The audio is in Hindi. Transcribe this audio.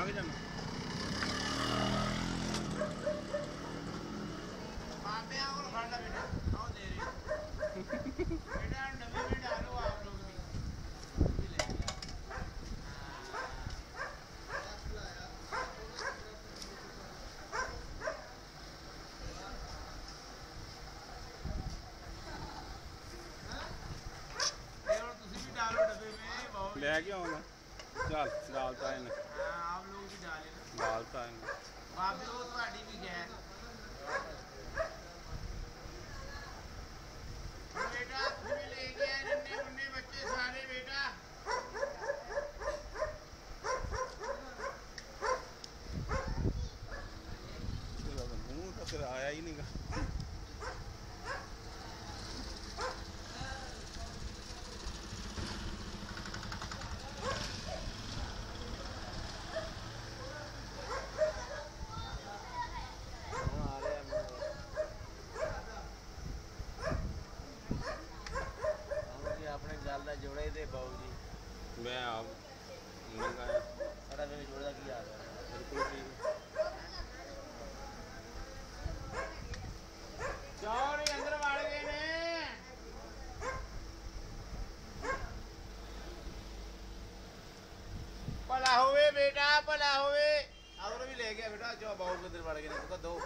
लंघ जाना लेके आऊंगा चल डालता है आप लोग भी डाले डालता है भाभी वो तुम्हारी भी गैर बेटा तुम्हें लेके आए नन्हे मुन्ने बच्चे सारे बेटा मुंह तो तेरा आया ही नहीं गा जोड़े दे बाबू जी मैं आप मंगाया सारा मेरे जोड़े की याद है बिल्कुल ठीक चौर अंदर वाड़ गए ने भला होवे बेटा भला होवे और भी ले गया बेटा जो बाबू के अंदर वाड़ गए ने तो दो